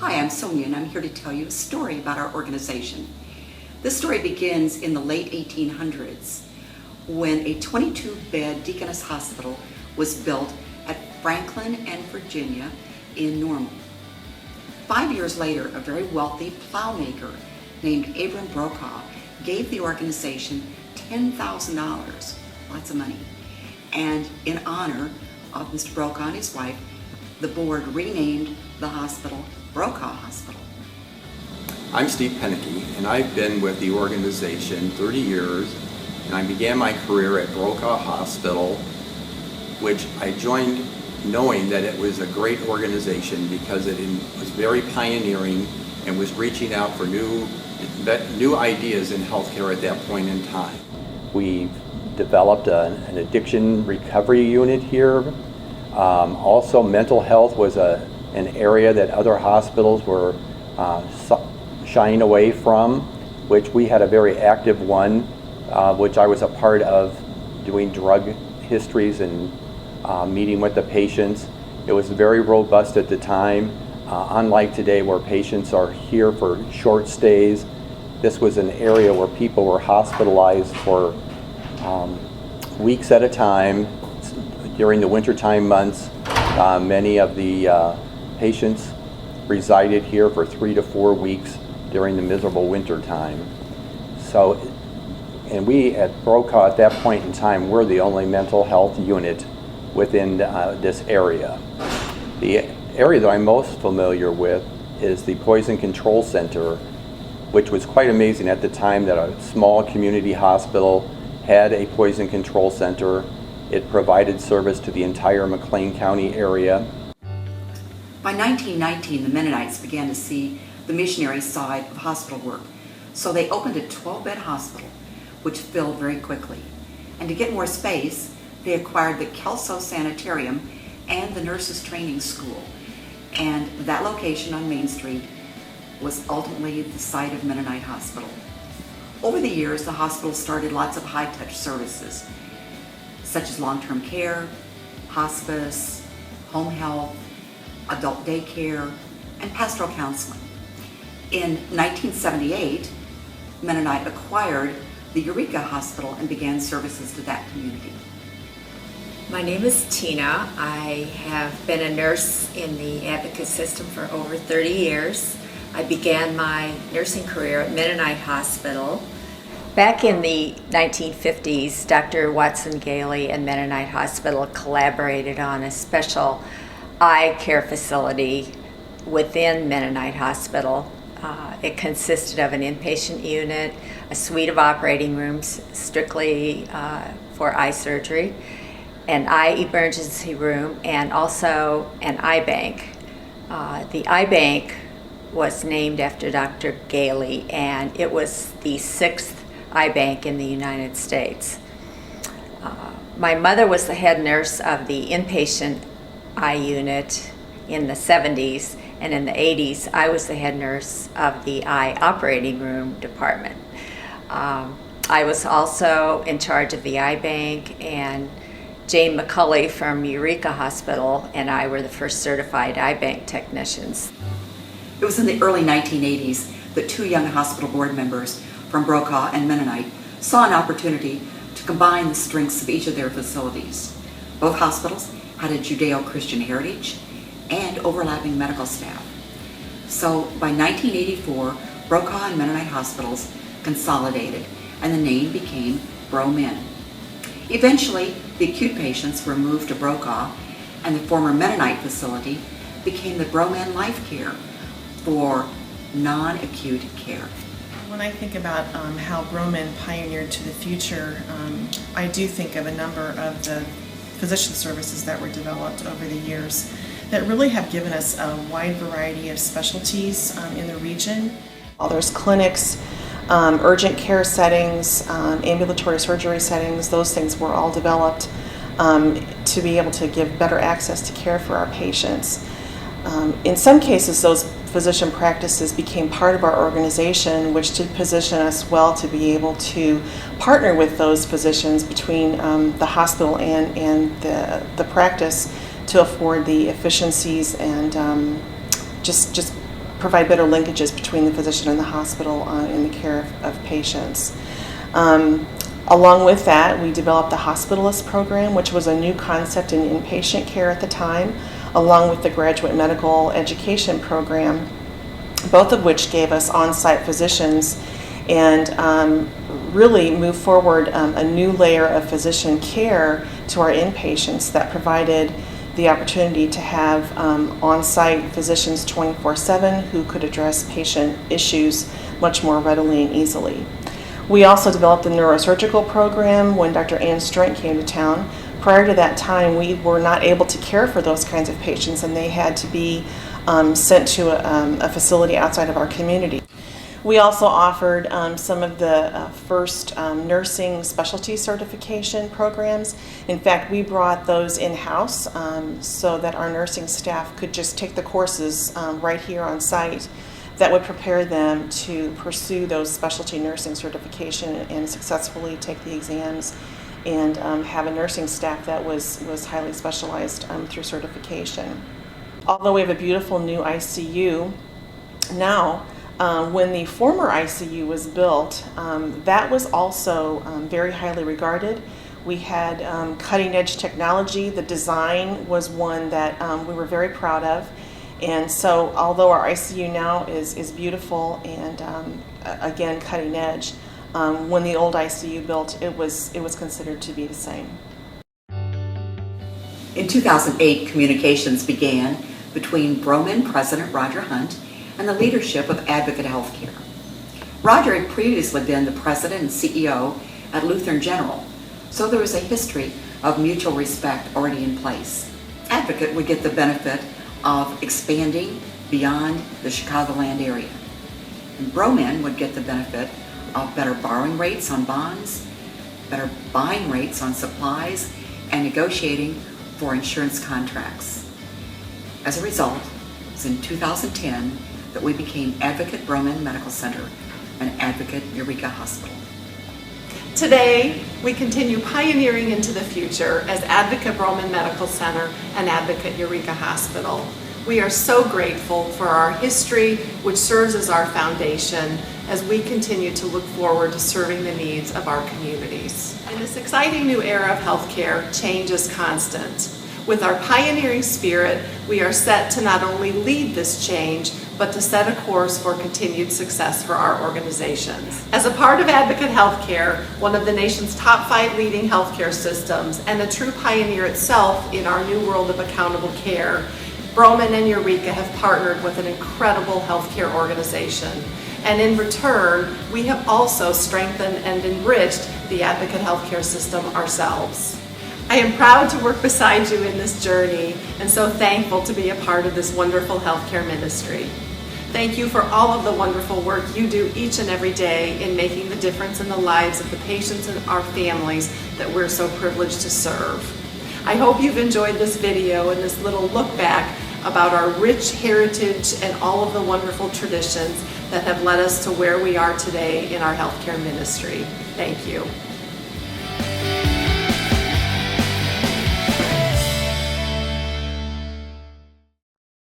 Hi, I'm Sonia, and I'm here to tell you a story about our organization. This story begins in the late 1800s when a 22-bed Deaconess Hospital was built at Franklin and Virginia in Normal. 5 years later, a very wealthy plowmaker named Abram Brokaw gave the organization $10,000, lots of money, and in honor of Mr. Brokaw and his wife, the board renamed the hospital Brokaw Hospital. I'm Steve Pennicky, and I've been with the organization 30 years, and I began my career at Brokaw Hospital, which I joined knowing that it was a great organization because it was very pioneering and was reaching out for new ideas in healthcare at that point in time. We've developed an addiction recovery unit here. Also, mental health was an area that other hospitals were shying away from, which we had a very active one, which I was a part of, doing drug histories and meeting with the patients. It was very robust at the time. Unlike today where patients are here for short stays, this was an area where people were hospitalized for weeks at a time. During the wintertime months, many of the patients resided here for 3 to 4 weeks during the miserable winter time. So, and we at Brokaw at that point in time were the only mental health unit within this area. The area that I'm most familiar with is the Poison Control Center, which was quite amazing at the time that a small community hospital had a poison control center. It provided service to the entire McLean County area. By 1919, the Mennonites began to see the missionary side of hospital work, so they opened a 12-bed hospital, which filled very quickly. And to get more space, they acquired the Kelso Sanitarium and the Nurses Training School. And that location on Main Street was ultimately the site of Mennonite Hospital. Over the years, the hospital started lots of high-touch services, such as long-term care, hospice, home health, adult daycare, and pastoral counseling. In 1978, Mennonite acquired the Eureka Hospital and began services to that community. My name is Tina. I have been a nurse in the Advocate system for over 30 years. I began my nursing career at Mennonite Hospital. Back in the 1950s, Dr. Watson Gailey and Mennonite Hospital collaborated on a special eye care facility within Mennonite Hospital. It consisted of an inpatient unit, a suite of operating rooms strictly for eye surgery, an eye emergency room, and also an eye bank. The eye bank was named after Dr. Gailey, and it was the 6th eye bank in the United States. My mother was the head nurse of the inpatient eye unit in the 70s, and in the 80s I was the head nurse of the eye operating room department. I was also in charge of the eye bank, and Jane McCulley from Eureka Hospital and I were the first certified eye bank technicians. It was in the early 1980s that two young hospital board members from Brokaw and Mennonite saw an opportunity to combine the strengths of each of their facilities. Both hospitals had a Judeo-Christian heritage and overlapping medical staff. So by 1984, Brokaw and Mennonite hospitals consolidated and the name became Bro-Men. Eventually, the acute patients were moved to Brokaw, and the former Mennonite facility became the Bro-Men Life Care for non-acute care. When I think about how Bro-Men pioneered to the future, I do think of a number of the physician services that were developed over the years that really have given us a wide variety of specialties in the region. There's clinics, urgent care settings, ambulatory surgery settings. Those things were all developed to be able to give better access to care for our patients. In some cases, those physician practices became part of our organization, which did position us well to be able to partner with those physicians between the hospital and the practice to afford the efficiencies and just provide better linkages between the physician and the hospital in the care of patients. Along with that, we developed the hospitalist program, which was a new concept in inpatient care at the time, along with the graduate medical education program, both of which gave us on-site physicians and really moved forward a new layer of physician care to our inpatients that provided the opportunity to have on-site physicians 24/7 who could address patient issues much more readily and easily. We also developed the neurosurgical program when Dr. Ann Strink came to town. Prior to that time, we were not able to care for those kinds of patients, and they had to be sent to a facility outside of our community. We also offered some of the first nursing specialty certification programs. In fact, we brought those in-house so that our nursing staff could just take the courses right here on site that would prepare them to pursue those specialty nursing certification and successfully take the exams and have a nursing staff that was highly specialized through certification. Although we have a beautiful new ICU now, when the former ICU was built, that was also very highly regarded. We had cutting edge technology. The design was one that we were very proud of. And so although our ICU now is beautiful and again cutting edge, when the old ICU built, it was considered to be the same. In 2008, communications began between Broman President Roger Hunt and the leadership of Advocate Healthcare. Roger had previously been the president and CEO at Lutheran General, so there was a history of mutual respect already in place. Advocate would get the benefit of expanding beyond the Chicagoland area, and Broman would get the benefit of better borrowing rates on bonds, better buying rates on supplies, and negotiating for insurance contracts. As a result, it was in 2010 that we became Advocate Broman Medical Center and Advocate Eureka Hospital. Today, we continue pioneering into the future as Advocate Broman Medical Center and Advocate Eureka Hospital. We are so grateful for our history, which serves as our foundation as we continue to look forward to serving the needs of our communities. In this exciting new era of healthcare, change is constant. With our pioneering spirit, we are set to not only lead this change, but to set a course for continued success for our organizations. As a part of Advocate Healthcare, one of the nation's top 5 leading healthcare systems, and a true pioneer itself in our new world of accountable care, Broman and Eureka have partnered with an incredible healthcare organization. And in return, we have also strengthened and enriched the Advocate Healthcare system ourselves. I am proud to work beside you in this journey and so thankful to be a part of this wonderful healthcare ministry. Thank you for all of the wonderful work you do each and every day in making the difference in the lives of the patients and our families that we're so privileged to serve. I hope you've enjoyed this video and this little look back about our rich heritage and all of the wonderful traditions that have led us to where we are today in our healthcare ministry. Thank you.